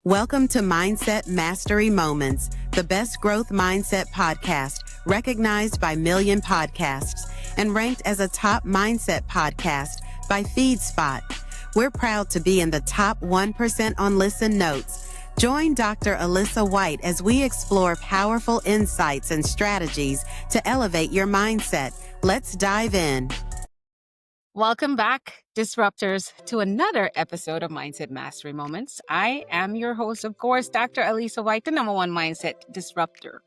Welcome to Mindset Mastery Moments, the best growth mindset podcast recognized by Million Podcasts and ranked as a top mindset podcast by FeedSpot. We're proud to be in the top 1% on Listen Notes. Join Dr. Alisa Whyte as we explore powerful insights and strategies to elevate your mindset. Let's dive in. Welcome back, disruptors, to another episode of Mindset Mastery Moments. I am your host, of course, Dr. Alisa Whyte, the number one mindset disruptor.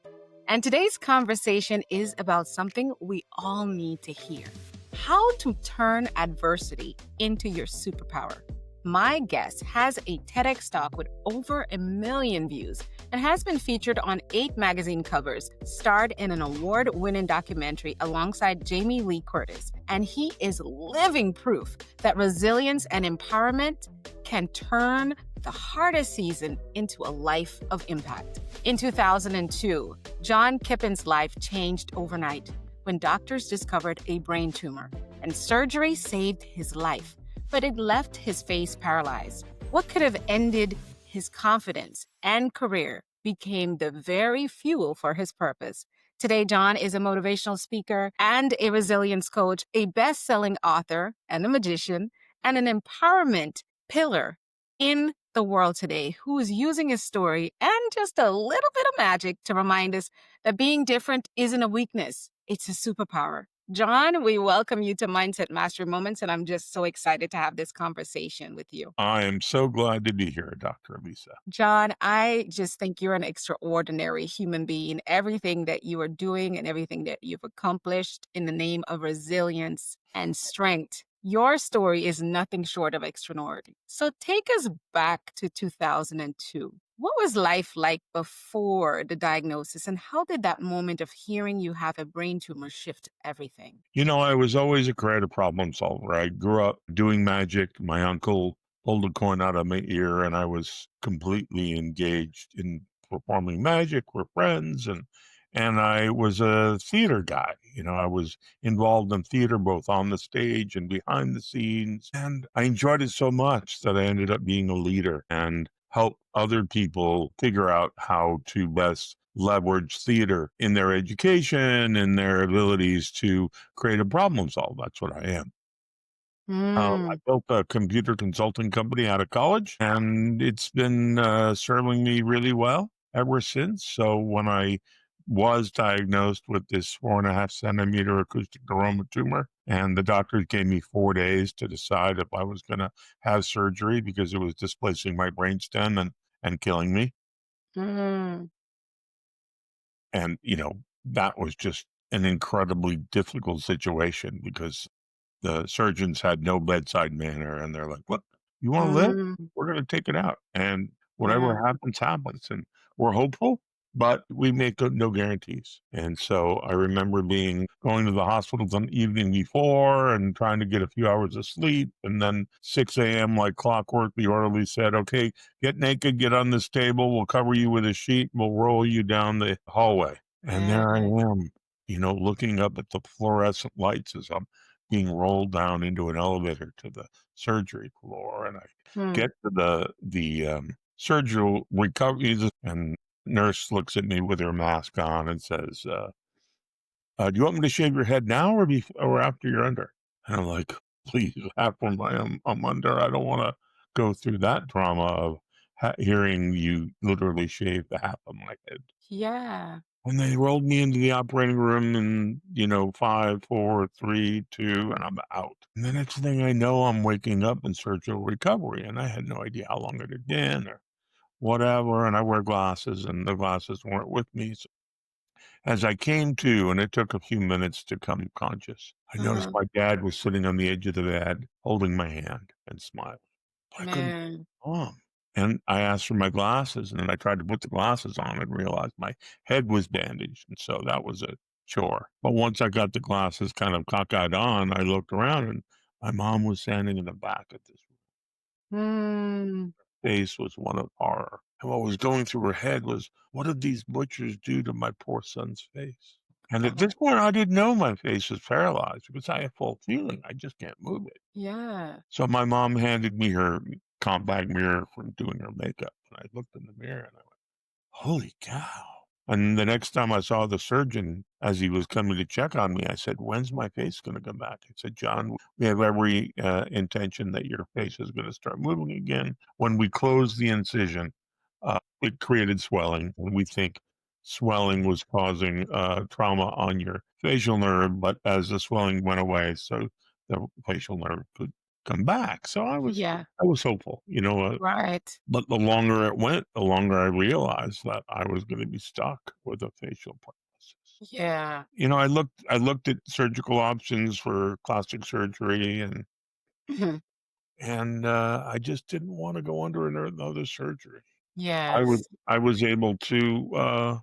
And today's conversation is about something we all need to hear: how to turn adversity into your superpower. My guest has a TEDx talk with over 1 million views and has been featured on 8 magazine covers, starred in an award-winning documentary alongside Jamie Lee Curtis. And he is living proof that resilience and empowerment can turn the hardest season into a life of impact. In 2002, John Kippen's life changed overnight when doctors discovered a brain tumor, and surgery saved his life, but it left his face paralyzed. What could have ended his confidence and career became the very fuel for his purpose. Today, John is a motivational speaker and a resilience coach, a best-selling author and a magician, and an empowerment pillar in the world today, who is using his story and just a little bit of magic to remind us that being different isn't a weakness, it's a superpower. John, we welcome you to Mindset Mastery Moments, and I'm just so excited to have this conversation with you. I am so glad to be here, Dr. Alisa. John, I just think you're an extraordinary human being. Everything that you are doing and everything that you've accomplished in the name of resilience and strength, your story is nothing short of extraordinary. So take us back to 2002. What was life like before the diagnosis, and how did that moment of hearing you have a brain tumor shift everything? You know, I was always a creative problem solver. I grew up doing magic. My uncle pulled a coin out of my ear, and I was completely engaged in performing magic with friends. And I was a theater guy. You know, I was involved in theater, both on the stage and behind the scenes. And I enjoyed it so much that I ended up being a leader and help other people figure out how to best leverage theater in their education and their abilities to create a problem solve. That's what I am. I built a computer consulting company out of college, and it's been serving me really well ever since. So when I was diagnosed with this 4.5 centimeter acoustic neuroma tumor, and the doctors gave me 4 days to decide if I was going to have surgery because it was displacing my brainstem and killing me. Mm. And, you know, that was just an incredibly difficult situation because the surgeons had no bedside manner, and they're like, "Look, you want to live? Mm. We're going to take it out, and Yeah. whatever happens, happens." And we're hopeful, but we make no guarantees. And so I remember going to the hospital the evening before and trying to get a few hours of sleep. And then 6 a.m., like clockwork, the orderly said, "Okay, get naked, get on this table. We'll cover you with a sheet. We'll roll you down the hallway." And there I am, you know, looking up at the fluorescent lights as I'm being rolled down into an elevator to the surgery floor. And I Mm. get to the surgical recovery, and nurse looks at me with her mask on and says, "Do you want me to shave your head now or after you're under?" And I'm like, "Please, after I'm under. I don't want to go through that trauma of hearing you literally shave the half of my head." Yeah. And they rolled me into the operating room, and, you know, 5, 4, 3, 2, and I'm out. And the next thing I know, I'm waking up in surgical recovery, and I had no idea how long it had been or whatever. And I wear glasses, and the glasses weren't with me. So as I came to, and it took a few minutes to come conscious, I noticed Uh-huh. my dad was sitting on the edge of the bed, holding my hand and smiling. I couldn't Man. Mom. And I asked for my glasses, and then I tried to put the glasses on and realized my head was bandaged. And so that was a chore. But once I got the glasses kind of cockeyed on, I looked around, and my mom was standing in the back of this Mm. face was one of horror. And what was going through her head was, what did these butchers do to my poor son's face? And at this point, I didn't know my face was paralyzed because I have full feeling. I just can't move it. Yeah. So my mom handed me her compact mirror from doing her makeup. And I looked in the mirror and I went, holy cow. And the next time I saw the surgeon as he was coming to check on me, I said, when's my face going to come back? He said, John, we have every intention that your face is going to start moving again. When we closed the incision, it created swelling. And we think swelling was causing trauma on your facial nerve. But as the swelling went away, so the facial nerve could come back. So Yeah. I was hopeful, Right. but the longer it went, the longer I realized that I was gonna be stuck with a facial paralysis. Yeah. I looked at surgical options for plastic surgery Mhm. I just didn't wanna go under another surgery. I was Yes. I was able to,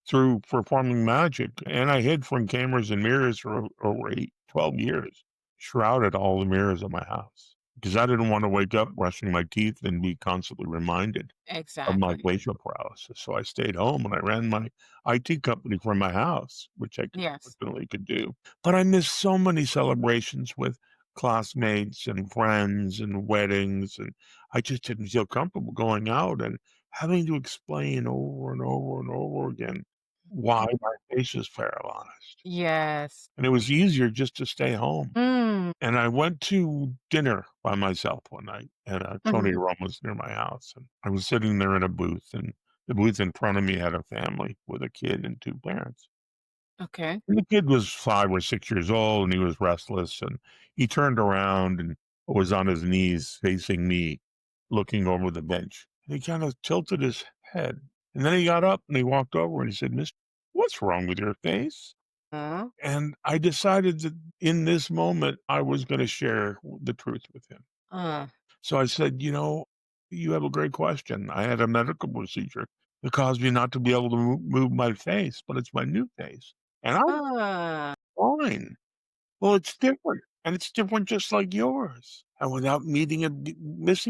through performing magic, and I hid from cameras and mirrors for over 12 years, shrouded all the mirrors in my house because I didn't wanna wake up brushing my teeth and be constantly reminded of my Exactly. facial paralysis. So I stayed home and I ran my IT company from my house, which I Yes. fortunately could do. But I missed so many celebrations with classmates and friends and weddings, and I just didn't feel comfortable going out and having to explain over and over and over again why my face is paralyzed. Yes. And it was easier just to stay home. Mm. And I went to dinner by myself one night at a Tony Mhm. Roma's near my house, and I was sitting there in a booth, and the booth in front of me had a family with a kid and 2 parents. Okay. And the kid was 5 or 6 years old, and he was restless, and he turned around and was on his knees facing me, looking over the bench. And he kinda tilted his head, and then he got up and he walked over and he said, "Mister, what's wrong with your face?" Uh, And I decided that in this moment, I was gonna share the truth with him. uh, So I said, you have a great question. I had a medical procedure that caused me not to be able to move my face, but it's my new face. And I'm uh, fine. Well, it's different. And it's different just like yours. And without missing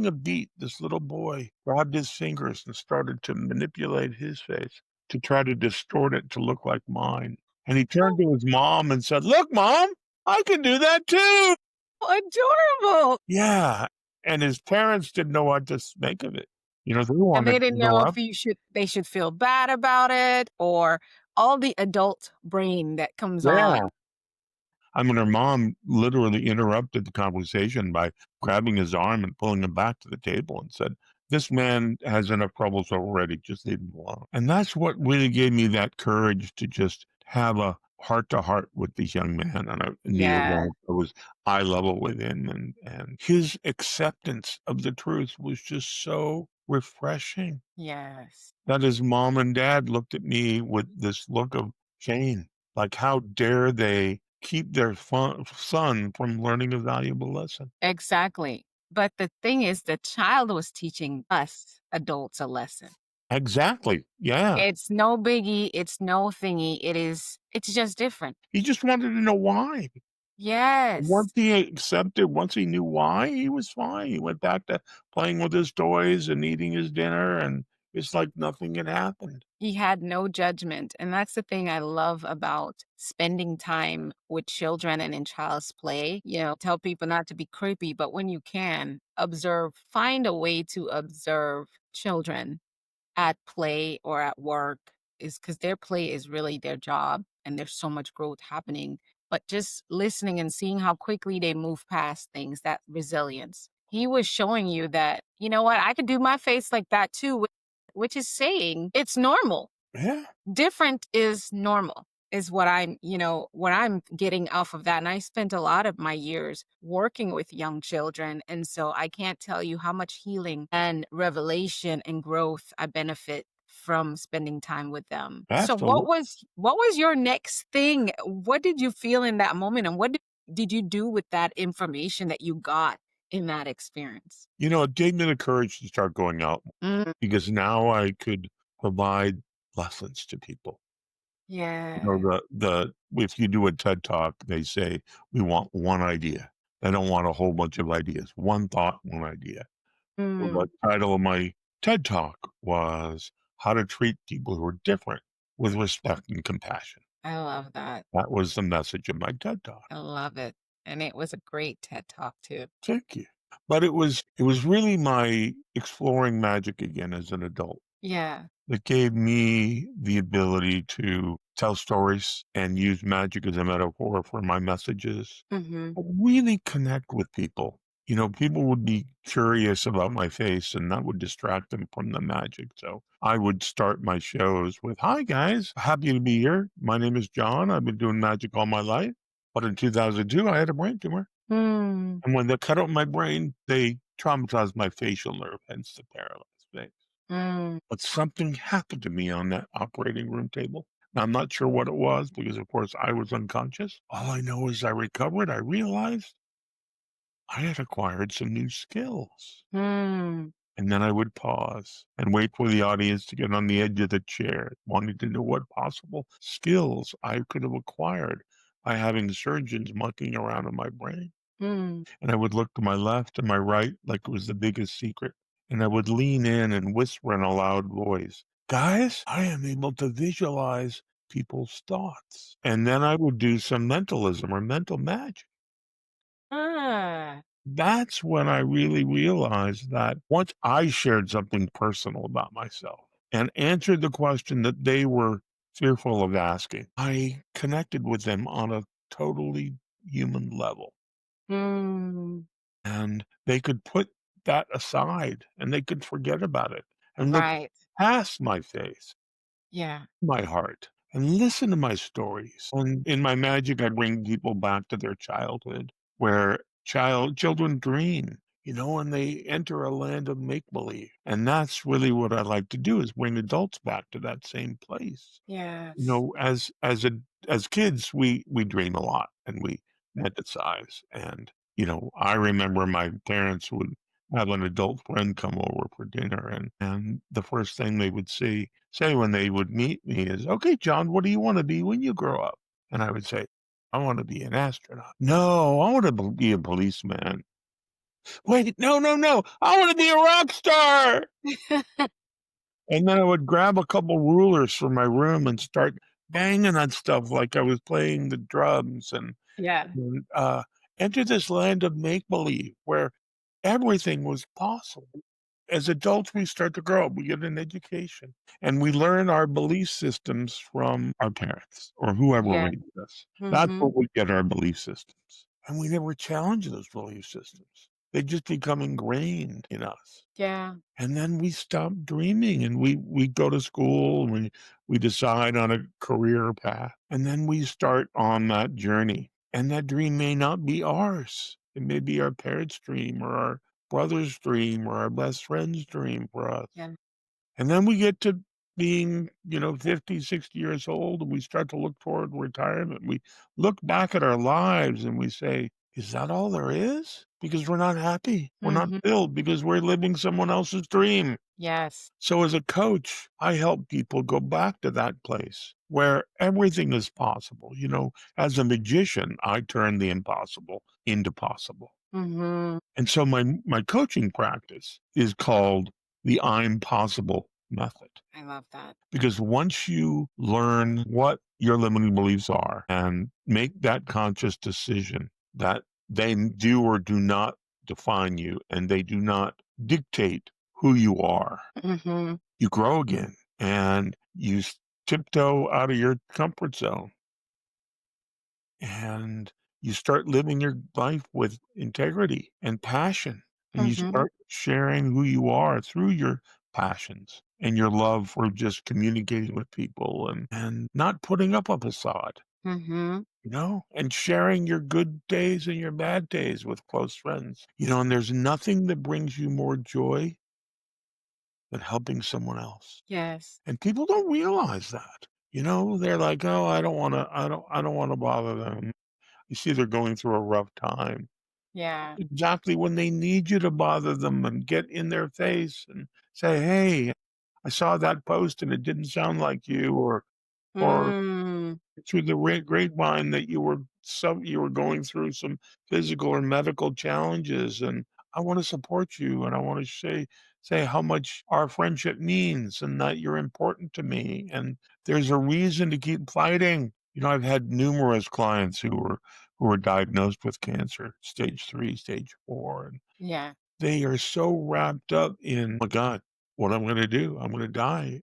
a beat, this little boy grabbed his fingers and started to manipulate his face to try to distort it to look like mine. And he turned to his mom and said, look, mom, I can do that too. adorable. Yeah, and his parents didn't know what to make of it. They And wanted they to didn't know go if up. they should feel bad about it or all the adult brain that comes Yeah. on. I mean, her mom literally interrupted the conversation by grabbing his arm and pulling him back to the table and said, "This man has enough troubles already, just leave him alone." And that's what really gave me that courage to just have a heart to heart with this young man, and I knew Yeah. that I was eye level with him, and his acceptance of the truth was just so refreshing. Yes. That his mom and dad looked at me with this look of shame, like, how dare they keep their son from learning a valuable lesson? Exactly. But the thing is, the child was teaching us adults a lesson. Exactly, yeah. It's no biggie. It's no thingy. It's just different. He just wanted to know why. Yes. Once he knew why, he was fine. He went back to playing with his toys and eating his dinner, and it's like nothing had happened. He had no judgment. And that's the thing I love about spending time with children and in child's play. Tell people not to be creepy, but when you can, observe, find a way to observe children at play or at work is because their play is really their job and there's so much growth happening. But just listening and seeing how quickly they move past things, that resilience. He was showing you that, you know what, I could do my face like that too, which is saying it's normal. Yeah, Different is normal is what I'm getting off of that. And I spent a lot of my years working with young children. And so I can't tell you how much healing and revelation and growth I benefit from spending time with them. So absolutely. what was your next thing? What did you feel in that moment? And what did you do with that information that you got in that experience? It gave me the courage to start going out Mm, because now I could provide lessons to people. yeah. The if you do a TED Talk, they say, "We want one idea." They don't want a whole bunch of ideas. One thought, one idea. So the Mm, title of my TED Talk was "How to Treat People Who Are Different with Respect and Compassion." I love that. That was the message of my TED Talk. I love it. And it was a great TED Talk too. Thank you. But it was really my exploring magic again as an adult Yeah. that gave me the ability to tell stories and use magic as a metaphor for my messages. Mhm. Really connect with people. People would be curious about my face, and that would distract them from the magic. So I would start my shows with, "Hi, guys. Happy to be here. My name is John. I've been doing magic all my life. But in 2002, I had a brain tumor. Mm. And when they cut out my brain, they traumatized my facial nerve, hence the paralyzed face. Mm. But something happened to me on that operating room table. Now, I'm not sure what it was because, of course, I was unconscious. All I know is I recovered. I realized I had acquired some new skills. Mm. And then I would pause and wait for the audience to get on the edge of the chair, wanting to know what possible skills I could have acquired by having surgeons mucking around in my brain. Mm. And I would look to my left and my right like it was the biggest secret. And I would lean in and whisper in a loud voice, "Guys, I am able to visualize people's thoughts." And then I would do some mentalism or mental magic. Ah. That's when I really realized that once I shared something personal about myself and answered the question that they were fearful of asking, I connected with them on a totally human level. Mm. And they could put that aside and they could forget about it and look Right. past my face, Yeah. my heart, and listen to my stories. And in my magic, I bring people back to their childhood where children dream, and they enter a land of make believe. And that's really what I like to do is bring adults back to that same place. Yes. As kids, we dream a lot and we fantasize. And I remember my parents would have an adult friend come over for dinner, and the first thing they would say when they would meet me is, "Okay, John, what do you want to be when you grow up?" And I would say, "I want to be an astronaut." "No, I want to be a policeman." "Wait, no, no, no, I want to be a rock star." And then I would grab a couple rulers from my room and start banging on stuff like I was playing the drums Yeah. and enter this land of make believe where everything was possible. As adults, we start to grow up, we get an education, and we learn our belief systems from our parents or whoever Yeah. raised us. That's where Mhm. we get our belief systems. And we never challenge those belief systems. They just become ingrained in us. Yeah. And then we stop dreaming and we go to school and we decide on a career path. And then we start on that journey. And that dream may not be ours. It may be our parents' dream or our brother's dream or our best friend's dream for us. Yeah. And then we get to being, 50, 60 years old, and we start to look toward retirement. We look back at our lives and we say, is that all there is? Because we're not happy. We're not Mhm. filled because we're living someone else's dream. Yes. So as a coach, I help people go back to that place where everything is possible. As a magician, I turn the impossible into possible. Mhm. And so my coaching practice is called the I'm possible method. I love that. Because once you learn what your limiting beliefs are and make that conscious decision that they do or do not define you and they do not dictate who you are, Mhm. you grow again and you tiptoe out of your comfort zone and you start living your life with integrity and passion. And you Mhm. start sharing who you are through your passions and your love for just communicating with people and not putting up a facade, Mhm. and sharing your good days and your bad days with close friends. And there's nothing that brings you more joy than helping someone else. Yes. And people don't realize that. They're like, "Oh, I don't want to bother them." You see they're going through a rough time. Yeah. Exactly when they need you to bother them and get in their face and say, "Hey, I saw that post and it didn't sound like you," or Mm. through the grapevine that you were going through some physical or medical challenges, and I want to support you, and I want to say how much our friendship means, and that you're important to me, and there's a reason to keep fighting. I've had numerous clients who were who are diagnosed with cancer, stage 3, stage 4, and Yeah. they are so wrapped up in, "Oh my god, what I'm gonna do? I'm gonna die,"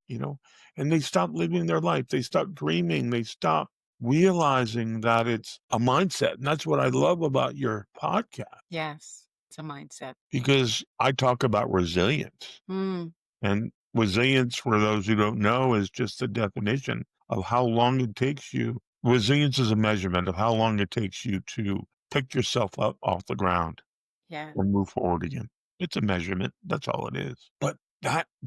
and they stop living their life. They stop dreaming. They stop realizing that it's a mindset, and that's what I love about your podcast Yes. It's a mindset. because I talk about resilience. Mm. And resilience, for those who don't know, is just the definition of how long it takes you. Resilience is a measurement of how long it takes you to pick yourself up off the ground Yeah. and move forward again. It's a measurement. That's all it is. But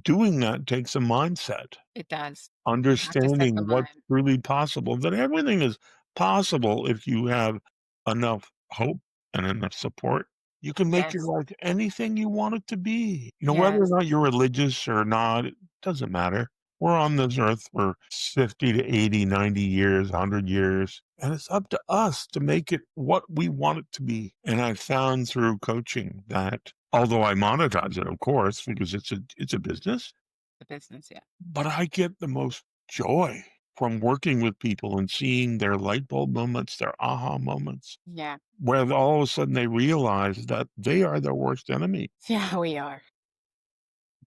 doing that takes a mindset, It does. You have to set the understanding what's mind. truly possible, that everything is possible if you have enough hope and enough support. You can make your Yes. life anything you want it to be. Whether or Yes. not you're religious or not, it doesn't matter. We're on this earth for 50 to 80, 90 years, 100 years, and it's up to us to make it what we want it to be. And I found through coaching that although I monetize it, of course, because it's a business, The business. Yeah. but I get the most joy from working with people and seeing their light bulb moments, their aha moments, Yeah. where all of a sudden they realize that they are their worst enemy. Yeah, we are.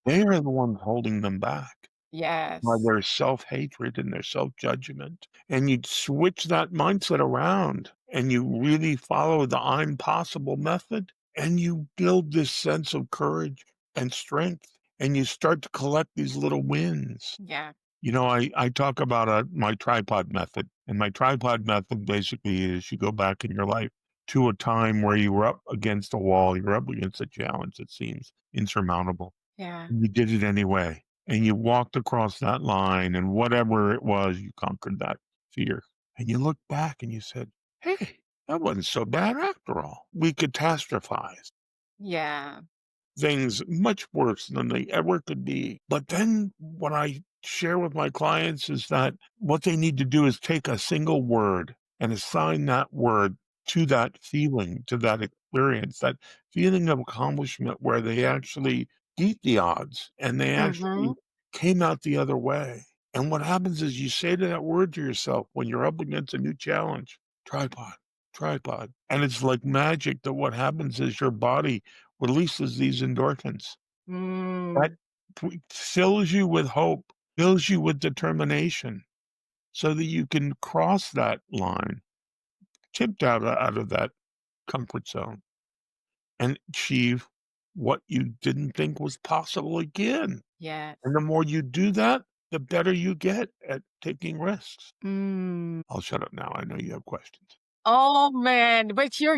They are the ones holding them back by Yes. their self-hatred and their self-judgment. And you switch that mindset around and you really follow the I'm possible method and you build this sense of courage and strength and you start to collect these little wins. Yeah. I talk about my tripod method, and my tripod method basically is you go back in your life to a time where you were up against a wall, you were up against a challenge that seems insurmountable. Yeah. You did it anyway, and you walked across that line, and whatever it was, you conquered that fear. And you look back and you said, "Hey, that wasn't so bad after all." We catastrophized Yeah. things much worse than they ever could be. But then what I share with my clients is that what they need to do is take a single word and assign that word to that feeling, to that experience, that feeling of accomplishment where they actually beat the odds and they Mm-hmm. actually came out the other way. And what happens is you say to that word to yourself when you're up against a new challenge, tripod, tripod. And it's like magic that what happens is your body releases these endorphins. That Mm. fills you with hope, fills you with determination so that you can cross that line, tipped out of that comfort zone and achieve what you didn't think was possible again. Yes. And the more you do that, the better you get at taking risks. Mm. I'll shut up now. I know you have questions. Oh man, but you're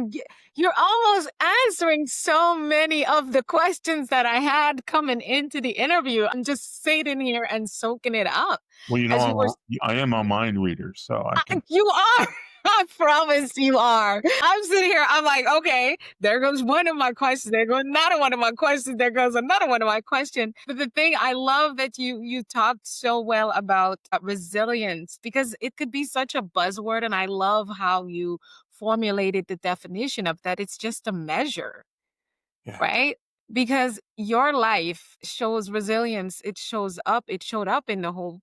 almost answering so many of the questions that I had coming into the interview. I'm just sitting here and soaking it up Well, as you were. I am a mind reader, so I can. You are. I promise you are. I'm sitting here. I'm like, okay, there goes one of my questions. There goes another one of my questions. There goes another one of my questions. But the thing I love that you talked so well about resilience because it could be such a buzzword, and I love how you formulated the definition of that. It's just a measure, Yeah, right? Because your life shows resilience. It showed up in the whole,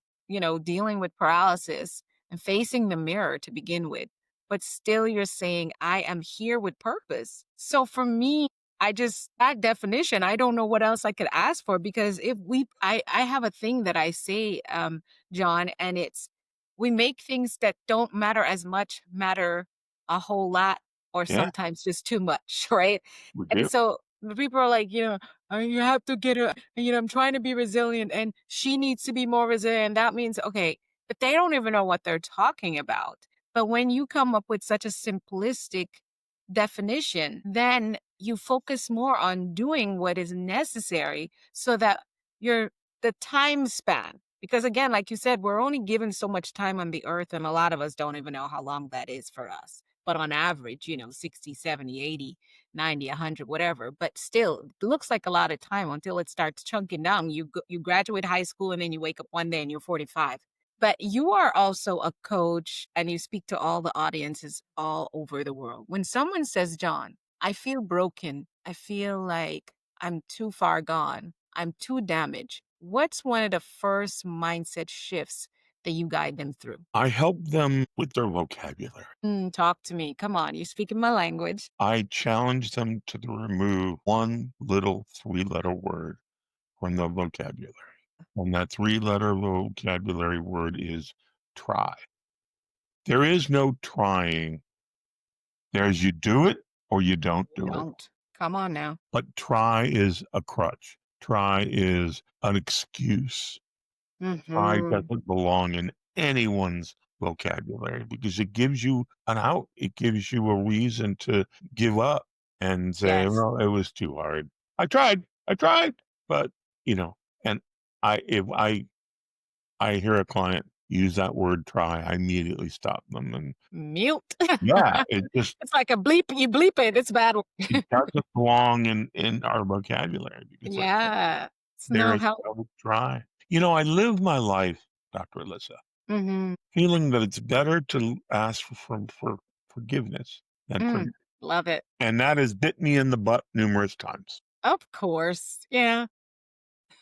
dealing with paralysis and facing the mirror to begin with. But still, you're saying, I am here with purpose. So for me, that definition, I don't know what else I could ask for because I have a thing that I say, John, and it's we make things that don't matter as much matter a whole lot or yeah, sometimes just too much, right? we And do. so the people are like, you have to get her, I'm trying to be resilient and she needs to be more resilient. That means, okay, but they don't even know what they're talking about. But when you come up with such a simplistic definition, then you focus more on doing what is necessary so that the time span, because again, like you said, we're only given so much time on the earth, and a lot of us don't even know how long that is for us. But on average, 60, 70, 80, 90, 100, whatever. But still, it looks like a lot of time until it starts chunking down. You graduate high school and then you wake up one day and you're 45. But you are also a coach and you speak to all the audiences all over the world. When someone says, John, I feel broken, I feel like I'm too far gone, I'm too damaged, what's one of the first mindset shifts that you guide them through? I help them with their vocabulary. Talk to me. Come on, you're speaking my language. I challenge them to remove one little three-letter word from the vocabulary. And that three-letter vocabulary word is try. There is no trying. There's you do it or you don't do it. Don't. Come on now. But try is a crutch. Try is an excuse. Try Mm-hmm. doesn't belong in anyone's vocabulary because it gives you an out. It gives you a reason to give up and say, Yes. well, it was too hard. I tried, but you know, and if I hear a client use that word try, I immediately stop them. And Mute. yeah, it just It's like a bleep. You bleep it. It's bad. it doesn't belong in our vocabulary because like Yeah. It's there no is help. no try. I live my life, Dr. Alyssa, Mm-hmm. feeling that it's better to ask for forgiveness than Mm, forget. love it. And that has bit me in the butt numerous times. Of course. Yeah.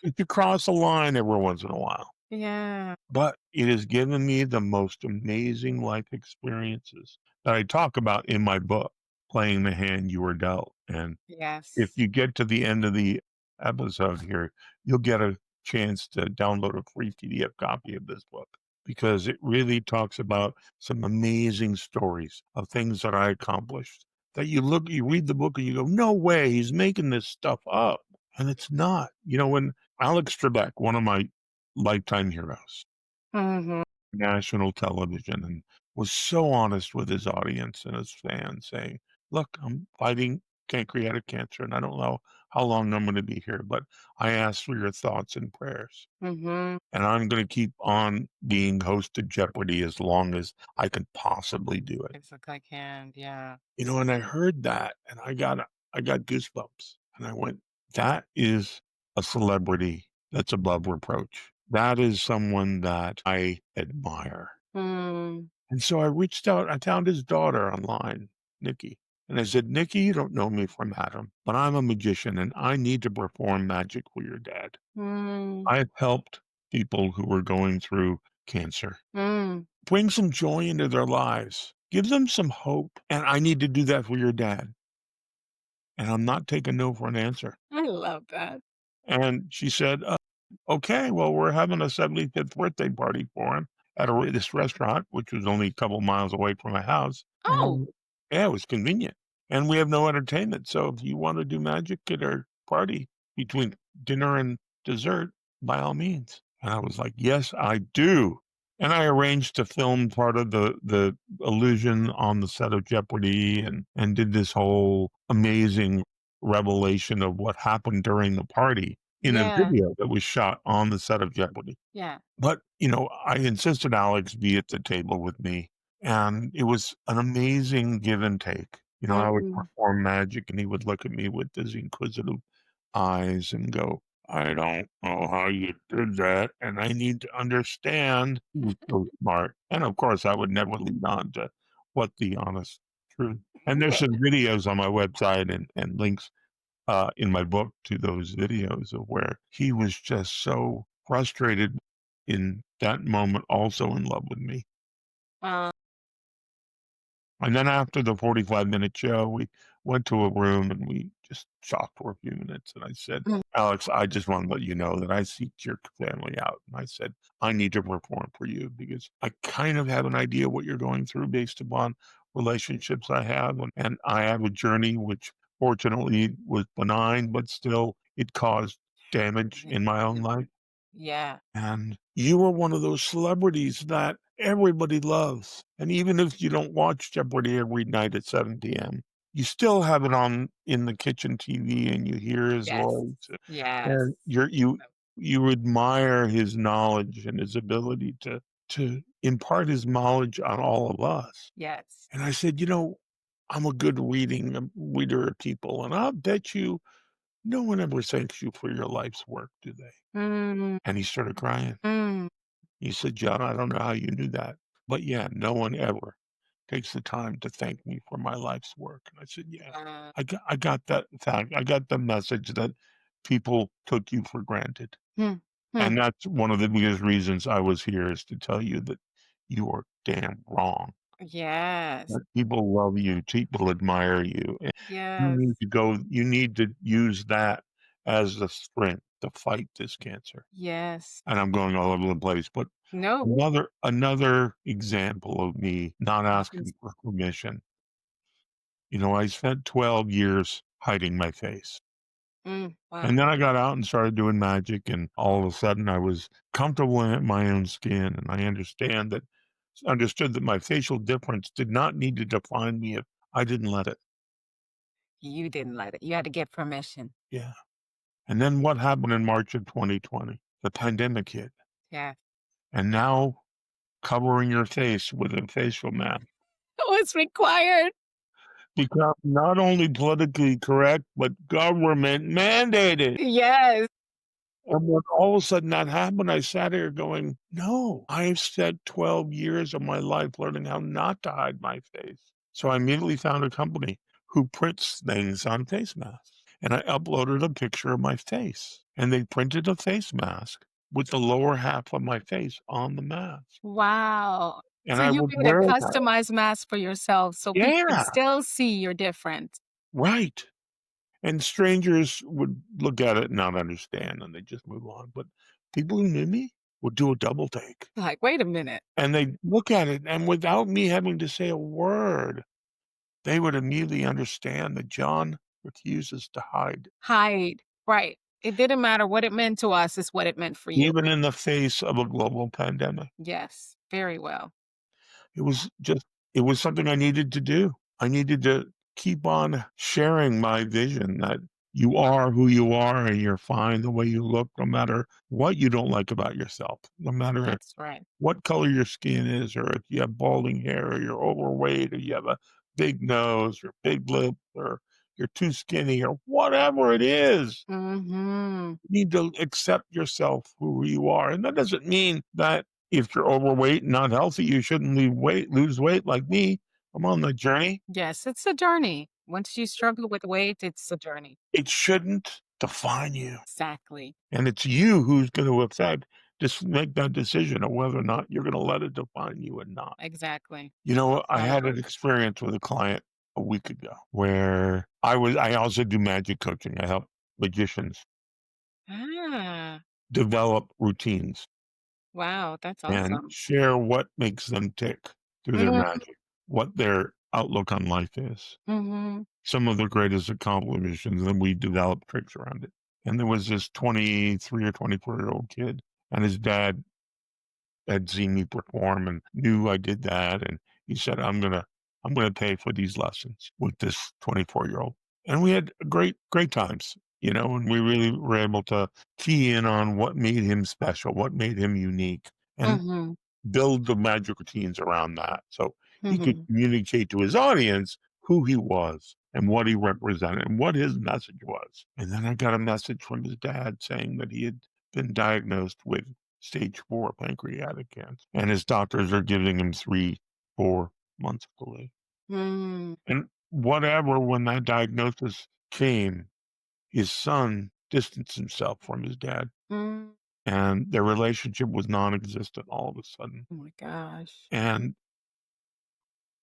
If you cross a line every once in a while. Yeah. But it has given me the most amazing life experiences that I talk about in my book, Playing the Hand You Were Dealt. And if Yes. you get to the end of the episode here, you'll get a chance to download a free PDF copy of this book because it really talks about some amazing stories of things that I accomplished. That you read the book and you go, no way, he's making this stuff up. And it's not. When Alex Trebek, one of my lifetime heroes, Mm-hmm. national television, and was so honest with his audience and his fans, saying, "Look, I'm fighting pancreatic cancer, and I don't know how long I'm going to be here, but I ask for your thoughts and prayers, Mm-hmm. and I'm going to keep on being host to Jeopardy as long as I can possibly do it." It's like I can. Yeah. And I heard that, and I got goosebumps, and I went, "That is a celebrity that's above reproach. That is someone that I admire." Mm, And so I reached out. I found his daughter online, Nikki. And I said, "Nikki, you don't know me from Adam, but I'm a magician and I need to perform magic for your dad. mm, I've helped people who were going through cancer. mm. Bring some joy into their lives. Give them some hope. And I need to do that for your dad. And I'm not taking no for an answer." I love that. And she said, "Okay, well, we're having a 75th birthday party for him at this restaurant, which was only a couple miles away from my house." Oh, Yeah, it was convenient. "And we have no entertainment. So if you want to do magic at our party between dinner and dessert, by all means." And I was like, "Yes, I do." And I arranged to film part of the illusion on the set of Jeopardy and did this whole amazing revelation of what happened during the party in a yeah. video that was shot on the set of Jeopardy. Yeah. But, I insisted Alex be at the table with me, and it was an amazing give and take. I would Mm, perform magic, and he would look at me with his inquisitive eyes and go, "I don't know how you did that, and I need to understand." He was so smart. And of course, I would never lead on to what the honest truth. And there's some videos on my website and links in my book to those videos of where he was just so frustrated in that moment, also in love with me. uh, And then after the 45-minute show, we went to a room and we just talked for a few minutes. And I said, mm, "Alex, I just want to let you know that I seeked your family out." And I said, "I need to perform for you because I kind of have an idea what you're going through based upon relationships I have. And I have a journey which fortunately was benign, but still it caused damage in my own life. yeah. And you are one of those celebrities that everybody loves. And even if you don't watch Jeopardy every night at 7 p.m., you still have it on in the kitchen TV and you hear his Yes. voice. Yes. And you admire his knowledge and his ability to impart his knowledge on all of us. Yes. And I said, I'm a good reader of people, and I'll bet you no one ever thanks you for your life's work, do they? Mm, And he started crying. mm. He said, "John, I don't know how you knew that, but yeah, no one ever takes the time to thank me for my life's work." And I said, "Yeah, Uh, I got that fact. I got the message that people took you for granted." hmm. Hmm. And that's one of the biggest reasons I was here, is to tell you that you are damn wrong. Yes. That people love you, people admire you. And Yes. you need to use that as the strength to fight this cancer. Yes. And I'm going all over the place, but No. another example of me not Happens. asking for permission. I spent 12 years hiding my face. Wow. And then I got out and started doing magic, and all of a sudden I was comfortable in my own skin, and I understood that my facial difference did not need to define me if I didn't let it. You didn't let it. You had to get permission. Yeah. And then what happened in March of 2020? The pandemic hit. Yeah. And now covering your face with a facial mask What's required? become not only politically correct, but government mandated. Yes. And when all of a sudden that happened, I sat here going, no, I've spent 12 years of my life learning how not to hide my face. So I immediately found a company who prints things on face masks. And I uploaded a picture of my face. And they printed a face mask with the lower half of my face on the mask. Wow. And So I you would made a wear that. customized mask for yourself so people could Yeah, still see you're different. right. And strangers would look at it and not understand, and they just move on. But people who knew me would do a double take. Like, wait a minute. And they'd look at it, and without me having to say a word, they would immediately understand that John refuses to hide, Hide. Right. It didn't matter what it meant to us, it's what it meant for you. even in the face of a global pandemic. Yes. Very well. It was just it was something I needed to do. I needed to keep on sharing my vision that you are who you are and you're fine the way you look, no matter what you don't like about yourself, no matter That's right. what color your skin is, or if you have balding hair, or you're overweight, or you have a big nose, or big lips, or you're too skinny, or whatever it is. Mm-hmm. You need to accept yourself who you are. And that doesn't mean that if you're overweight and not healthy, you shouldn't lose weight like me. I'm on the journey. Yes, it's a journey. Once you struggle with weight, it's a journey. It shouldn't define you. Exactly. And it's you who's going to just make that decision of whether or not you're going to let it define you or not. Exactly. I Gotta had go. an experience with a client a week ago where I also do magic coaching. I help magicians Ah, develop routines wow, that's and awesome. share what makes them tick through their magic, what their outlook on life is. Mm-hmm. Some of the greatest accomplishments, and we developed tricks around it. And there was this 23 or 24-year-old kid, and his dad had seen me perform and knew I did that, and he said, I'm gonna pay for these lessons with this 24-year-old. And we had great times, and we really were able to key in on what made him special, what made him unique, and Mm-hmm. build the magic routines around that so he could Mm-hmm. communicate to his audience who he was and what he represented and what his message was. And then I got a message from his dad saying that he had been diagnosed with stage 4 pancreatic cancer, and his doctors are giving him 3-4 months to live. Mm-hmm. And whatever, when that diagnosis came, his son distanced himself from his dad, Mm. and their relationship was non-existent all of a sudden. Oh my gosh. And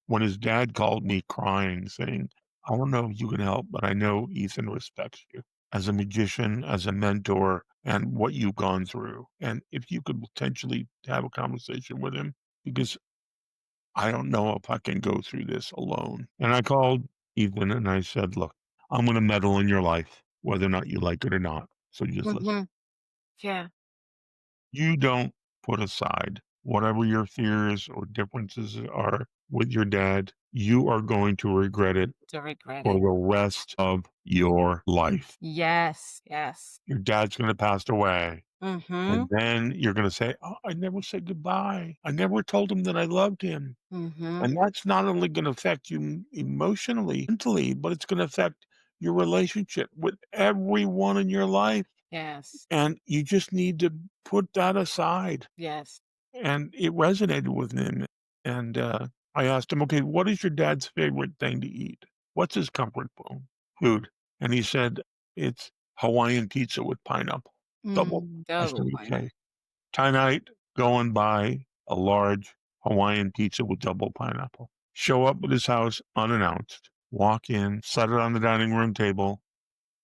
when his dad called me crying, saying, I don't know if you can help, but I know Ethan respects you as a magician, as a mentor, and what you've gone through. And if you could potentially have a conversation with him, because I don't know if I can go through this alone. And I called Ethan and I said, look, I'm going to meddle in your life, whether or not you like it or not. So just listen. Mm-hmm. Yeah. You don't put aside whatever your fears or differences are with your dad. You are going to regret it To regret for it. the rest of your life. Yes. Yes. Your dad's going to pass away. Mm-hmm. And then you're going to say, oh, I never said goodbye. I never told him that I loved him. Mm-hmm. And that's not only going to affect you emotionally, mentally, but it's going to affect your relationship with everyone in your life. Yes. And you just need to put that aside. Yes. And it resonated with him. And I asked him, okay, what is your dad's favorite thing to eat? What's his comfort food? And he said, it's Hawaiian pizza with pineapple. Double. I said, Double okay. pineapple. Tonight, go and buy a large Hawaiian pizza with double pineapple. Show up at his house unannounced. Walk in, set it on the dining room table,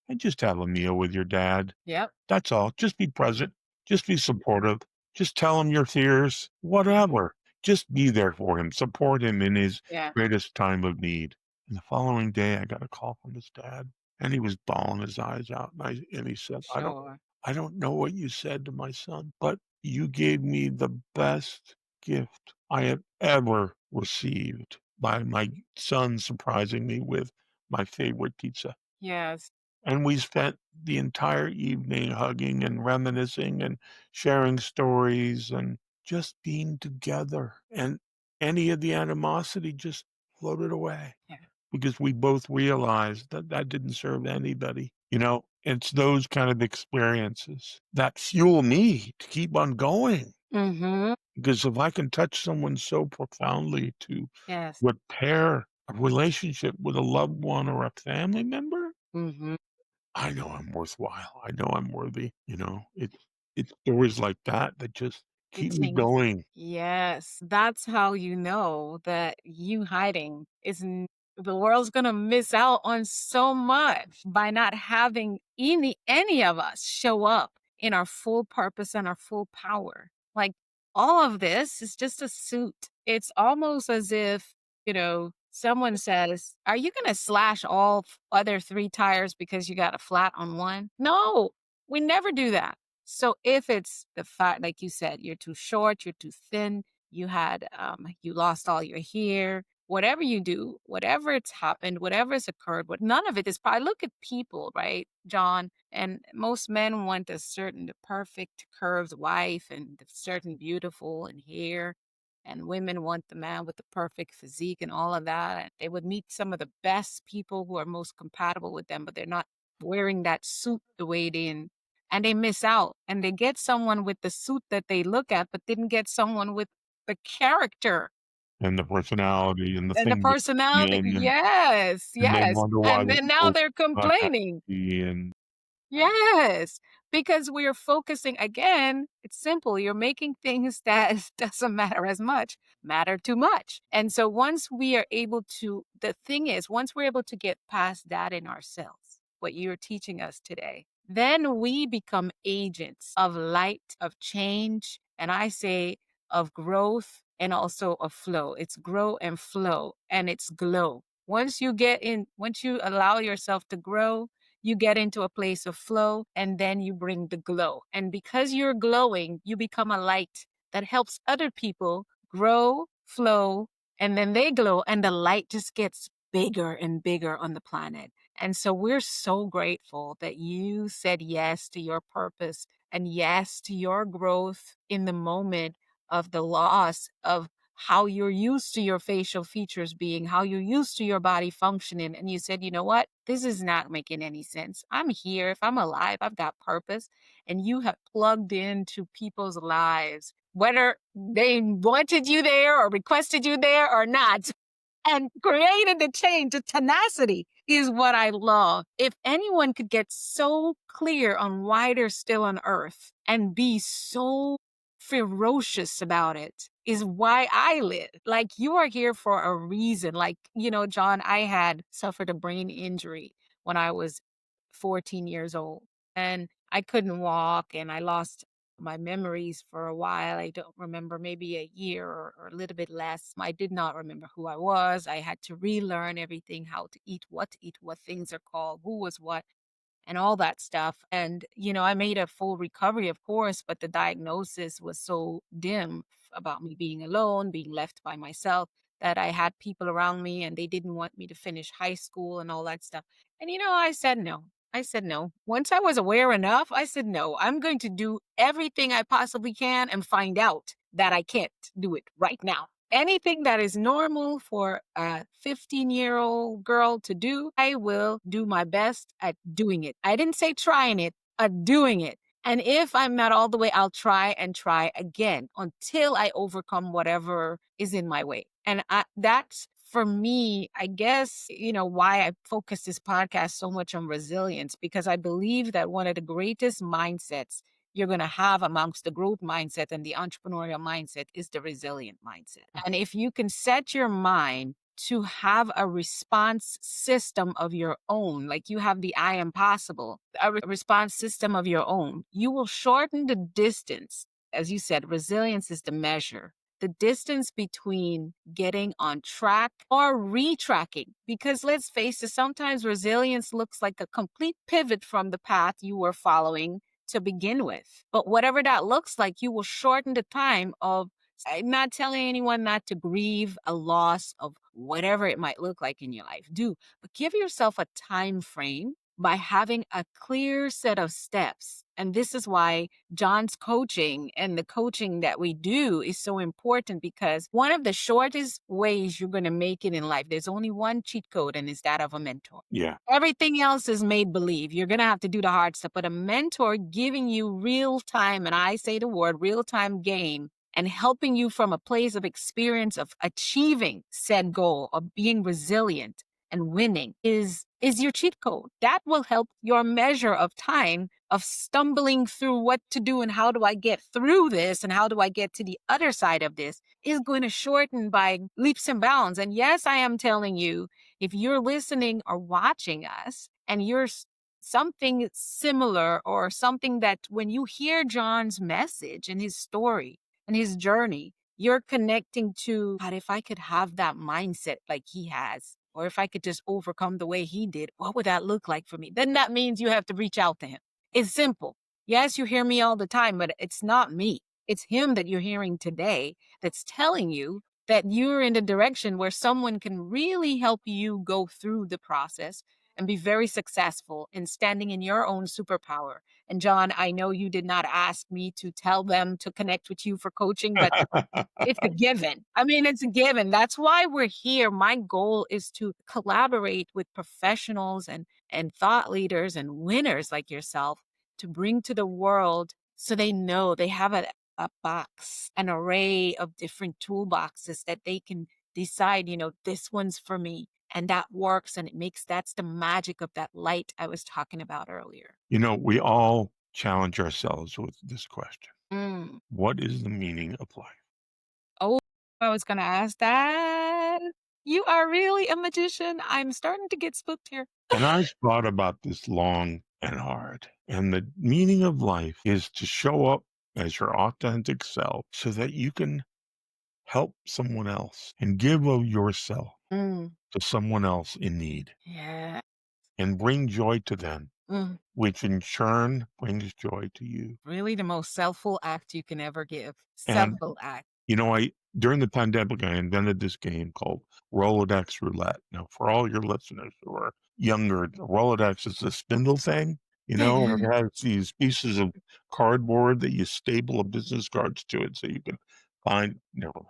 and just have a meal with your dad. Yep. That's all. Just be present. Just be supportive. Just tell him your fears, whatever. Just be there for him. Support him in his Yeah. greatest time of need. And the following day, I got a call from his dad, and he was bawling his eyes out. And he said, Sure. I don't know what you said to my son, but you gave me the best gift I have ever received by my son surprising me with my favorite pizza. Yes. And we spent the entire evening hugging and reminiscing and sharing stories and just being together. And any of the animosity just floated away Yeah. because we both realized that that didn't serve anybody. You know, it's those kind of experiences that fuel me to keep on going. Mm-hmm. Because if I can touch someone so profoundly to Yes. repair a relationship with a loved one or a family member, Mm-hmm. I know I'm worthwhile. I know I'm worthy. You know, it's stories like that that just It keep me changes. going. Yes, that's how you know that you hiding the world's gonna miss out on so much by not having any of us show up in our full purpose and our full power. Like all of this is just a suit. It's almost as if, someone says, "Are you gonna slash all other three tires because you got a flat on one?" No, we never do that. So if it's the fact, like you said, you're too short, you're too thin, you lost all your hair, whatever you do, whatever it's happened, whatever has occurred, none of it is. I look at people, right, John, and most men want the perfect curved wife and the certain beautiful and hair. And women want the man with the perfect physique and all of that. And they would meet some of the best people who are most compatible with them, but they're not wearing that suit the way and they miss out and they get someone with the suit that they look at, but didn't get someone with the character And the personality and the and the things that come personality. in, Yes, and they yes. wonder why And they then now feel they're complaining. unhappy. And Yes, because we're focusing again, it's simple. You're making things that doesn't matter as much matter too much. And so the thing is, once we're able to get past that in ourselves, what you're teaching us today, then we become agents of light, of change, and I say of growth and also of flow. It's grow and flow and it's glow. Once you allow yourself to grow, you get into a place of flow and then you bring the glow. And because you're glowing, you become a light that helps other people grow, flow, and then they glow and the light just gets bigger and bigger on the planet. And so we're so grateful that you said yes to your purpose and yes to your growth in the moment of the loss of how you're used to your facial features being, how you're used to your body functioning. And you said, you know what? This is not making any sense. I'm here. If I'm alive, I've got purpose. And you have plugged into people's lives, whether they wanted you there or requested you there or not, and created the change. The tenacity is what I love. If anyone could get so clear on why they're still on earth and be so ferocious about it, is why I live. Like you are here for a reason. Like, John, I had suffered a brain injury when I was 14 years old and I couldn't walk and I lost my memories for a while. I don't remember, maybe a year or a little bit less. I did not remember who I was. I had to relearn everything, how to eat, what things are called, who was what, and all that stuff. And, I made a full recovery, of course, but the diagnosis was so dim about me being alone, being left by myself, that I had people around me and they didn't want me to finish high school and all that stuff. And, I said no. I said no. Once I was aware enough, I said no. I'm going to do everything I possibly can and find out that I can't do it right now. Anything that is normal for a 15-year-old girl to do, I will do my best at doing it. I didn't say trying it, doing it. And if I'm not all the way, I'll try and try again until I overcome whatever is in my way. And that's for me, I guess, why I focus this podcast so much on resilience, because I believe that one of the greatest mindsets you're going to have amongst the growth mindset and the entrepreneurial mindset is the resilient mindset. And if you can set your mind to have a response system of your own, like you have the I am possible, a response system of your own, you will shorten the distance. As you said, resilience is the measure, the distance between getting on track or retracking. Because let's face it, sometimes resilience looks like a complete pivot from the path you were following to begin with. But whatever that looks like, you will shorten the time of. I'm not telling anyone not to grieve a loss of whatever it might look like in your life. Do, but give yourself a time frame by having a clear set of steps. And this is why John's coaching and the coaching that we do is so important, because one of the shortest ways you're going to make it in life, there's only one cheat code, and it's that of a mentor. Yeah. Everything else is made believe. You're going to have to do the hard stuff, but a mentor giving you real time, and I say the word real time game, and helping you from a place of experience of achieving said goal, of being resilient and winning is your cheat code. That will help your measure of time of stumbling through what to do and how do I get through this and how do I get to the other side of this is going to shorten by leaps and bounds. And yes, I am telling you, if you're listening or watching us and you're something similar or something that when you hear John's message and his story and his journey, you're connecting to, God, if I could have that mindset like he has, or if I could just overcome the way he did, what would that look like for me? Then that means you have to reach out to him. It's simple. Yes, you hear me all the time, but it's not me. It's him that you're hearing today that's telling you that you're in the direction where someone can really help you go through the process and be very successful in standing in your own superpower. And John, I know you did not ask me to tell them to connect with you for coaching, but it's a given. I mean, it's a given. That's why we're here. My goal is to collaborate with professionals and thought leaders and winners like yourself to bring to the world so they know they have a box, an array of different toolboxes that they can decide, this one's for me. And that works. And it makes that's the magic of that light I was talking about earlier. We all challenge ourselves with this question. Mm. What is the meaning of life? Oh, I was going to ask that. You are really a magician. I'm starting to get spooked here. And I've thought about this long and hard. And the meaning of life is to show up as your authentic self so that you can help someone else and give of yourself Mm. to someone else in need Yeah. and bring joy to them, Mm. which in turn brings joy to you. Really the most selfful act you can ever give. And, Selfful act. during the pandemic, I invented this game called Rolodex Roulette. Now, for all your listeners who are younger, Rolodex is a spindle thing, and it has these pieces of cardboard that you staple business cards to it so you can find, never mind.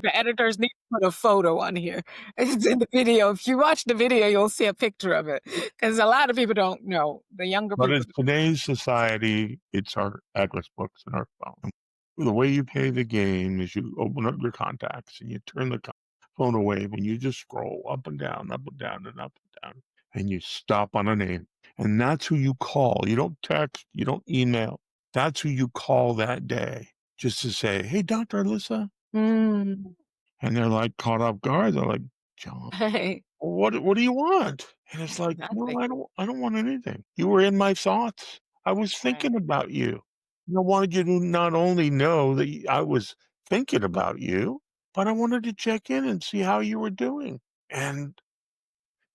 The editors need to put a photo on here. It's in the video. If you watch the video, you'll see a picture of it. Because a lot of people don't know. The younger But people. in today's society, it's our address books and our phone. The way you play the game is you open up your contacts and you turn the phone away when you just scroll up and down, up and down, and up and down, and you stop on a name. And that's who you call. You don't text, you don't email. That's who you call that day just to say, hey, Dr. Alisa. Mm. And they're like caught off guard. They're like, John, Hey, what do you want? And it's like, nothing. I don't want anything. You were in my thoughts. I was Right. thinking about you. I wanted you to not only know that I was thinking about you, but I wanted to check in and see how you were doing. And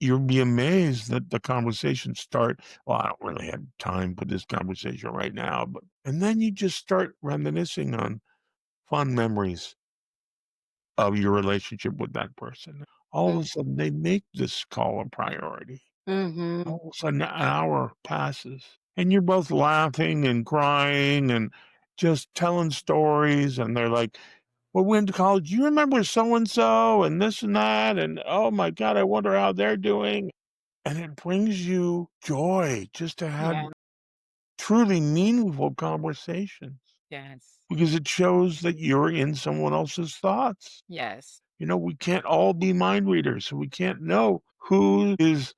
you'll be amazed that the conversations start. Well, I don't really have time for this conversation right now, and then you just start reminiscing on fun memories of your relationship with that person. All of a sudden, they make this call a priority. Mm-hmm. All of a sudden, an hour passes, and you're both laughing and crying and just telling stories. And they're like, well, we went to college. You remember so and so and this and that? And oh my God, I wonder how they're doing. And it brings you joy just to have Yeah. truly meaningful conversations Yes. because it shows that you're in someone else's thoughts. Yes. We can't all be mind readers, so we can't know who is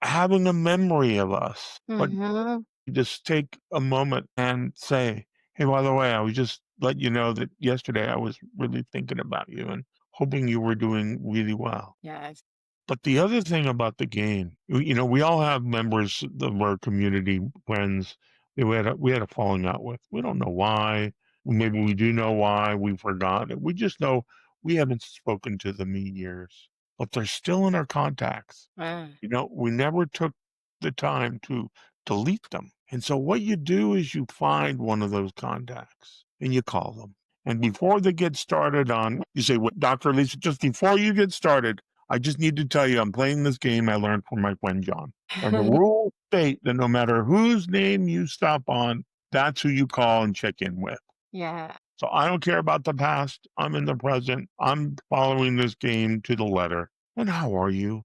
having a memory of us. But Mm-hmm. You just take a moment and say, "Hey, by the way, I was just letting you know that yesterday I was really thinking about you and hoping you were doing really well." Yes. But the other thing about the game, we all have members of our community, friends that we had a falling out with. We don't know why. Maybe we do know why. We forgot it. We just know we haven't spoken to them in years, but they're still in our contacts. Ah, We never took the time to delete them. And so what you do is you find one of those contacts and you call them. And before they get started on, you say, "What, Dr. Lisa, just before you get started, I just need to tell you I'm playing this game I learned from my friend John. And the rules state that no matter whose name you stop on, that's who you call and check in with. yeah. So I don't care about the past. I'm in the present. I'm following this game to the letter. And how are you?"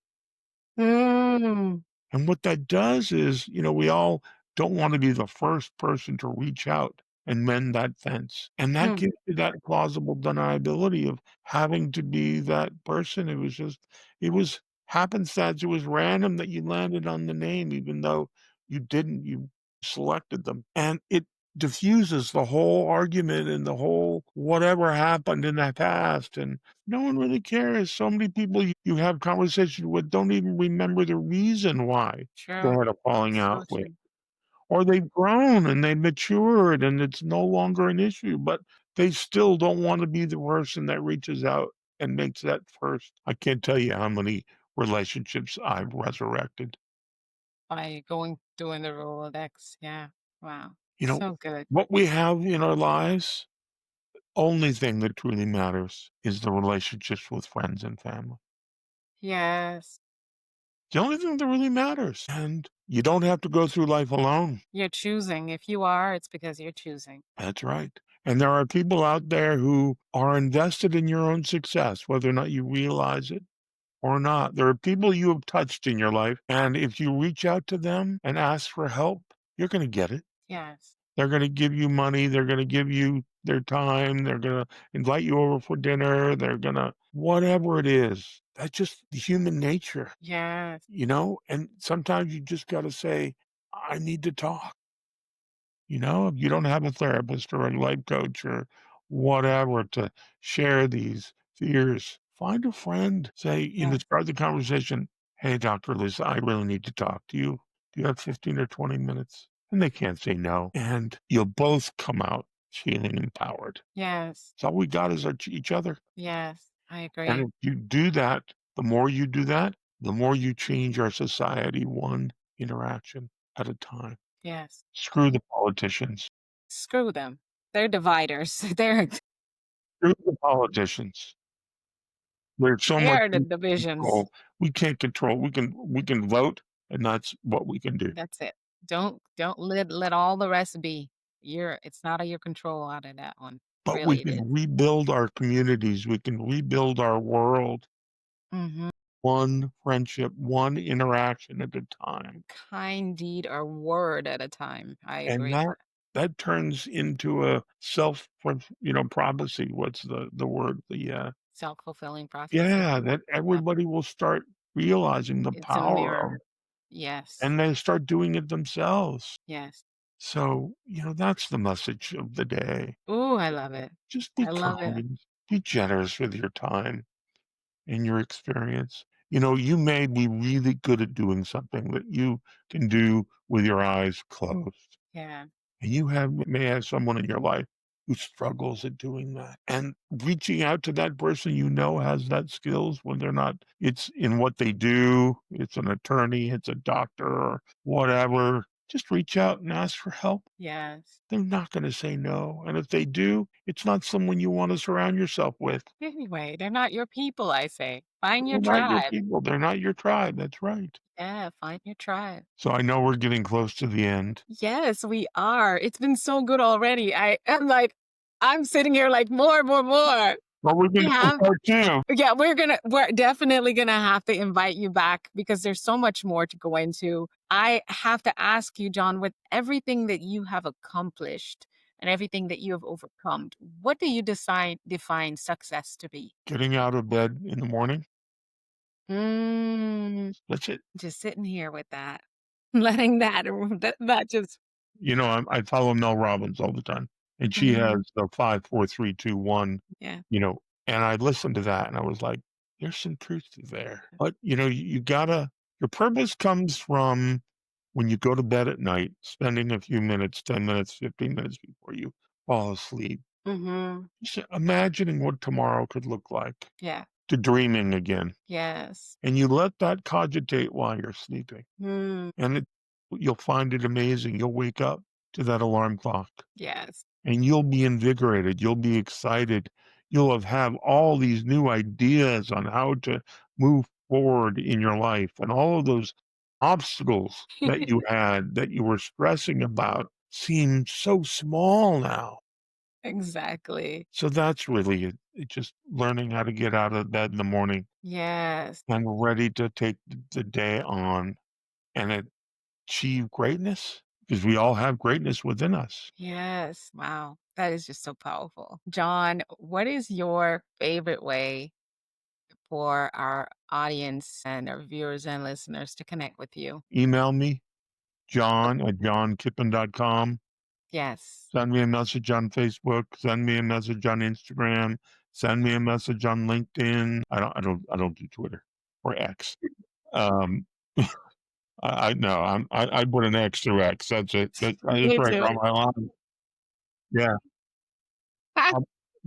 Mm, And what that does is, we all don't want to be the first person to reach out and mend that fence. And that mm, gives you that plausible deniability of having to be that person. It was happenstance. It was random that you landed on the name, even though you didn't, you selected them. And it diffuses the whole argument and the whole whatever happened in the past. And no one really cares. So many people you have conversations with don't even remember the reason why they true. had a falling So out with. true. Or they've grown and they've matured and it's no longer an issue, but they still don't want to be the person that reaches out and makes that first. I can't tell you how many relationships I've resurrected. By doing the Rolodex. Yeah. Wow. You know, So good. what we have in our lives, only thing that truly matters is the relationships with friends and family. Yes. The only thing that really matters. And you don't have to go through life alone. You're choosing. If you are, it's because you're choosing. That's right. And there are people out there who are invested in your own success, whether or not you realize it or not. There are people you have touched in your life. And if you reach out to them and ask for help, you're going to get it. Yes. They're going to give you money. They're going to give you their time. They're going to invite you over for dinner. They're going to, whatever it is. That's just human nature. Yes. And sometimes you just got to say, "I need to talk." If you don't have a therapist or a life coach or whatever to share these fears, find a friend. Say, Yes. start the conversation. "Hey, Dr. Lisa, I really need to talk to you. Do you have 15 or 20 minutes?" And they can't say no. And you'll both come out feeling empowered. Yes. So all we got is each other. Yes. I And agree. if you do that, the more you do that, the more you change our society one interaction at a time. Yes. Screw the politicians. Screw them. They're dividers. They're Screw the politicians. There's so they much are the we can divisions. control. We can't control. We can vote, and that's what we can do. That's it. Don't let all the rest be. It's not of your control out of that one. But we Really it is. can rebuild our communities. We can rebuild our world, Mhm. one friendship, one interaction at a time. Kind deed or word at a time. I And agree. that turns into a prophecy. What's the word? Self-fulfilling prophecy. Yeah, that Yep. everybody will start realizing the It's a power of, mirror. Yes. and they start doing it themselves. Yes. So, that's the message of the day. Ooh, I love it. Just be I love it. kind, be generous with your time and your experience. You may be really good at doing something that you can do with your eyes closed. Yeah. And may have someone in your life who struggles at doing that. And reaching out to that person has that skills, when they're not, it's in what they do, it's an attorney, it's a doctor, or whatever. Just reach out and ask for help. Yes. They're not going to say no. And if they do, it's not someone you want to surround yourself with. Anyway, they're not your people, I say. Find your They're not your tribe. people. They're not your tribe. That's right. Yeah, find your tribe. So I know we're getting close to the end. Yes, we are. It's been so good already. I'm sitting here like more, more, more. But we can We do have part two. Yeah, we're definitely gonna have to invite you back because there's so much more to go into. I have to ask you, John, with everything that you have accomplished and everything that you have overcome, what do you define success to be? Getting out of bed in the morning. Mm, That's it. just sitting here with that, letting that just I follow Mel Robbins all the time, and she has Mhm. the 5, 4, 3, 2, 1, Yeah. and I listened to that and I was like, there's some truth there. But you gotta your purpose comes from when you go to bed at night, spending a few minutes, 10 minutes, 15 minutes before you fall asleep, Mhm. just imagining what tomorrow could look like, Yeah. to dreaming again. Yes. And you let that cogitate while you're sleeping. Mm. And you'll find it amazing. You'll wake up to that alarm clock Yes. and you'll be invigorated. You'll be excited. You'll have all these new ideas on how to move forward in your life. And all of those obstacles that you had that you were stressing about seem so small now. Exactly. So that's really it. It's just learning how to get out of bed in the morning Yes. and ready to take the day on and achieve greatness because we all have greatness within us. Yes. Wow. That is just so powerful. John, what is your favorite way for our audience and our viewers and listeners to connect with you? Email me, john@johnkippen.com. Yes. Send me a message on Facebook. Send me a message on Instagram. Send me a message on LinkedIn. I don't do Twitter or X. Um, I no, I put an X through X. That's it. I just Me write too. on my line. Yeah.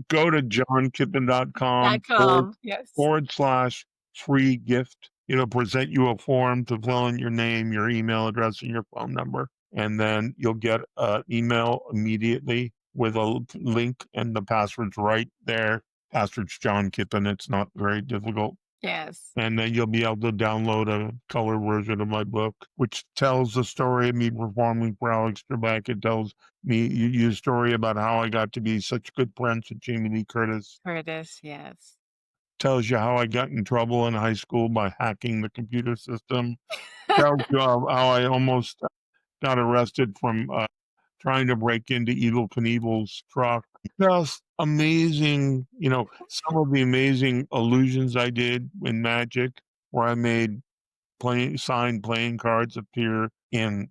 Go to Dot johnkippen.com com. Yes. forward slash free gift. It'll present you a form to fill in your name, your email address, and your phone number. And then you'll get an email immediately with a link and the password's right there. Password's John Kippen. It's not very difficult. Yes. And then you'll be able to download a color version of my book, which tells the story of me performing for Alex Trebek. It tells me a story about how I got to be such good friends with Jamie Lee Curtis. Curtis. Yes. Tells you how I got in trouble in high school by hacking the computer system. Tells you how I almost got arrested from trying to break into Evel Knievel's truck. Just amazing, some of the amazing illusions I did in magic, where I made signed playing cards appear in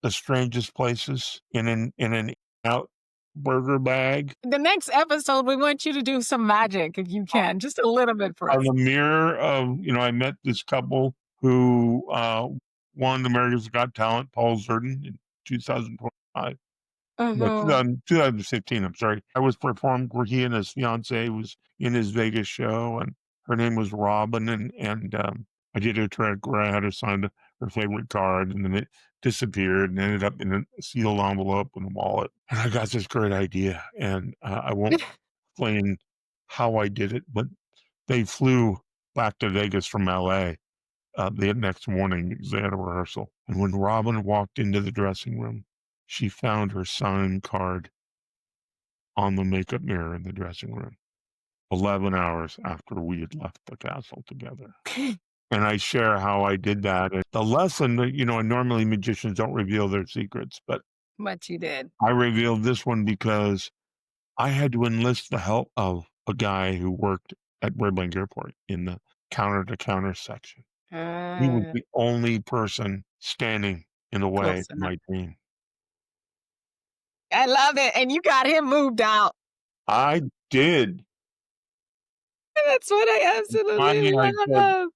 the strangest places in an out burger bag. The next episode, we want you to do some magic if you can, just a little bit for On us. the mirror of, I met this couple who won America's Got Talent, Paul Zerden, in 2025. No, Mhm. 2015, I'm sorry. I was performed where he and his fiance was in his Vegas show, and her name was Robin, and I did a trick where I had her sign her favorite card, and then it disappeared and ended up in a sealed envelope and a wallet. And I got this great idea, and I won't explain how I did it, but they flew back to Vegas from LA the next morning because they had a rehearsal. And when Robin walked into the dressing room, she found her signed card on the makeup mirror in the dressing room 11 hours after we had left the castle together. And I share how I did that. And the lesson that, and normally magicians don't reveal their secrets, but But you did. I revealed this one because I had to enlist the help of a guy who worked at Burbank Airport in the counter to counter section. He was Uh, the only person standing in the way of Close enough. my dream. I love it, and you got him moved out. I did. That's what I absolutely Finally, I said, love.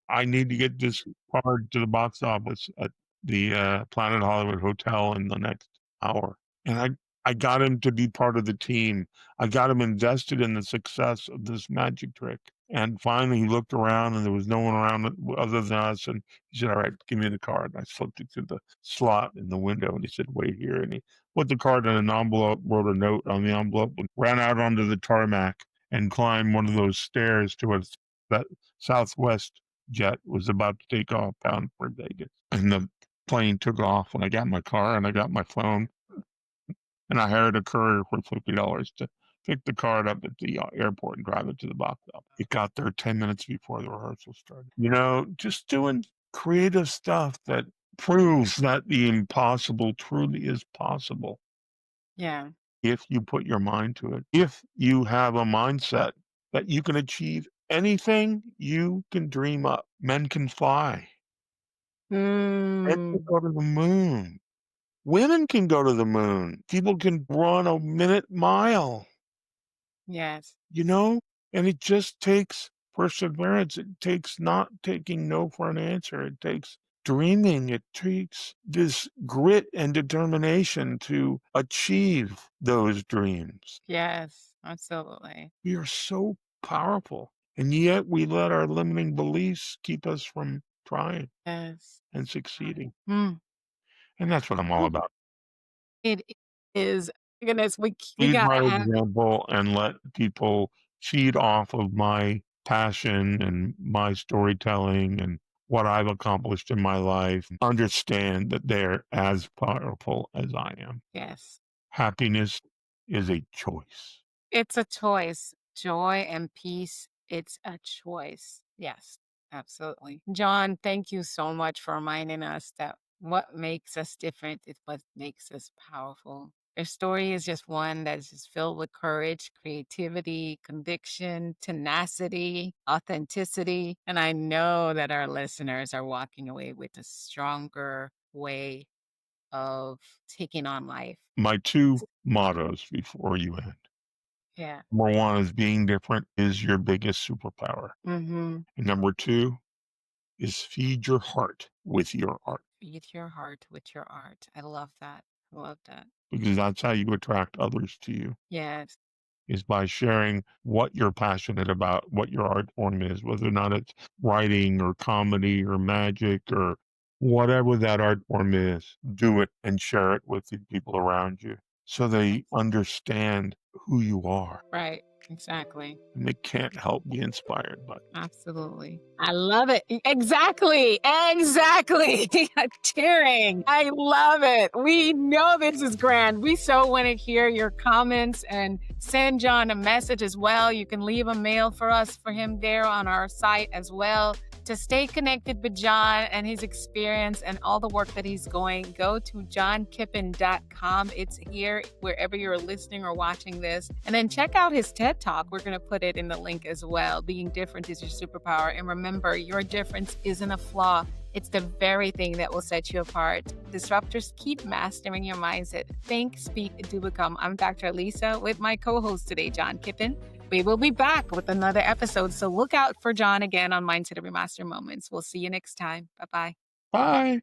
I need to get this card to the box office at the Planet Hollywood Hotel in the next hour. And I got him to be part of the team. I got him invested in the success of this magic trick. And finally, he looked around and there was no one around other than us. And he said, all right, give me the card. And I slipped it through the slot in the window. And he said, wait here. And he put the card in an envelope, wrote a note on the envelope, and ran out onto the tarmac and climbed one of those stairs to that Southwest jet was about to take off bound for Vegas. And the plane took off and I got my car and I got my phone and I hired a courier for $50 to pick the card up at the airport and drive it to the box office. It got there 10 minutes before the rehearsal started. Just doing creative stuff that proves that the impossible truly is possible Yeah. if you put your mind to it. If you have a mindset that you can achieve anything you can dream up. Men can fly. Men can Mm. go to the moon. Women can go to the moon. People can run a minute mile, Yes. and it just takes perseverance. It takes not taking no for an answer. It takes dreaming. It takes this grit and determination to achieve those dreams. Yes. Absolutely. We are so powerful, and yet we let our limiting beliefs keep us from trying Yes. and succeeding. Mm. And that's what I'm all about. It is. Goodness, we Lead by gotta have it. example and let people feed off of my passion and my storytelling and what I've accomplished in my life. Understand that they're as powerful as I am. Yes. Happiness is a choice. It's a choice. Joy and peace, it's a choice. Yes, absolutely. John, thank you so much for reminding us that what makes us different is what makes us powerful. Your story is just one that's just filled with courage, creativity, conviction, tenacity, authenticity. And I know that our listeners are walking away with a stronger way of taking on life. My two mottos before you end. Yeah. Number one is being different is your biggest superpower. Mm-hmm. And number two is feed your heart with your art, Feed your heart with your art. I love that. I love that. because that's how you attract others to you, Yes. is by sharing what you're passionate about, what your art form is, whether or not it's writing or comedy or magic or whatever that art form is. Do it and share it with the people around you so they understand who you are, Right. Exactly. and they can't help be inspired by it. Absolutely. I love it. Exactly. Exactly. I'm cheering. I love it. We know this is grand. We so want to hear your comments and send John a message as well. You can leave a mail for us for him there on our site as well. To stay connected with John and his experience and all the work that he's going, go to johnkippen.com. It's here wherever you're listening or watching this. And then check out his TED Talk. We're going to put it in the link as well. Being different is your superpower. And remember, your difference isn't a flaw. It's the very thing that will set you apart. Disruptors, keep mastering your mindset. Think, speak, do become. I'm Dr. Alisa with my co-host today, John Kippen. We will be back with another episode, so look out for John again on Mindset Every Master Moments. We'll see you next time. Bye-bye. Bye.